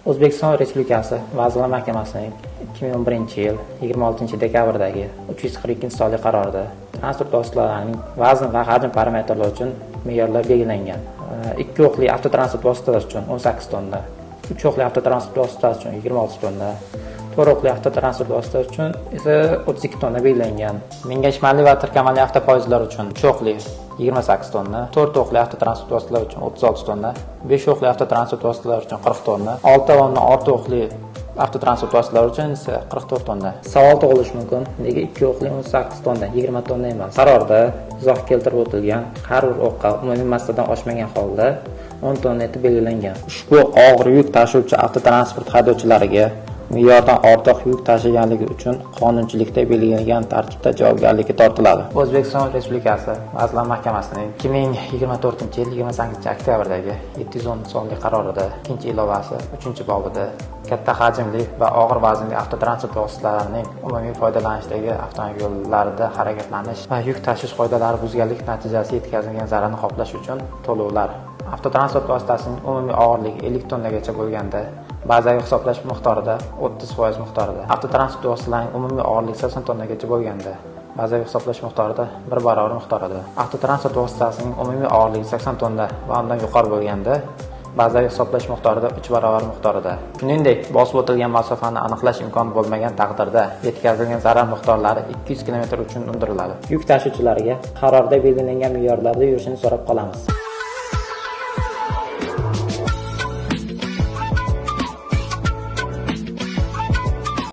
O'zbekiston Respublikasi Vazirlar Mahkamasining 2011-yil 26-dekabrdagi 342-sonli qarorida transport vositalarining vazn va hajm parametrlari uchun me'yorlar belgilangan. 2 o'qli avtotransport vositalari uchun 18 tonna, 3 o'qli avtotransport vositalari uchun 26 tonna, 4 o'qli avtotransport vositalari uchun esa 32 tonna belgilangan. Mengashmali va tirkamali avtopoyezdlar uchun 3 o'qli 28 tonna, 4 o'qli avtotransport vositalari uchun 36 tonna, 5 o'qli avtotransport vositalari uchun 40 tonna, 6 va undan ortiq o'qli avtotransport vositalari uchun esa 44 tonna. Savol tug'ilishi mumkin, nega 2 o'qli 18 tonna, 20 tonna emas? Qarorda izoh keltirib o'tilgan har bir o'qqa umumiy massadan oshmagan holda 10 tonna etib belgilangan. Ushbu og'ir yuk tashuvchi avtotransport haydovchilariga me'yordan ortiq yuk tashiganligi uchun qonunchilikda belgilangan tartibda javobgarlikka tortiladi. O'zbekiston Respublikasi Vazirlar Mahkamasining 2024-yil 28-oktyabrdagi 710 sonli qarorida 2-ilovasi 3-bobida katta hajmli va og'ir vaznli avtotransport vositalarining umumiy foydalanishdagi avtomobillarda harakatlanish va yuk tashish qoidalari buzganlik natijasida yetkazilgan zararni qoplash uchun to'lovlar. Avtotransport vositasining umumiy og'irligi 50 tonnagacha bo'lganda bazaviy hisoblash miqdorida 30% miqdorida. Avtotransport vositalarining umumiy og'irligi 80 tonnagacha bo'lganda bazaviy hisoblash miqdorida 1 barobar miqdorida. Avtotransport vositasining umumiy og'irligi 80 tonna va undan yuqori bo'lganda bazaviy hisoblash miqdorida 3 barobar miqdorida. Shuningdek, bosib o'tilgan masofani aniqlash imkoni bo'lmagan taqdirda yetkazilgan zarar miqdorlari 200 km uchun undiriladi. Yuk tashuvchilariga qarorda belgilangan me'yorlarda yurishini so'rab qolamiz.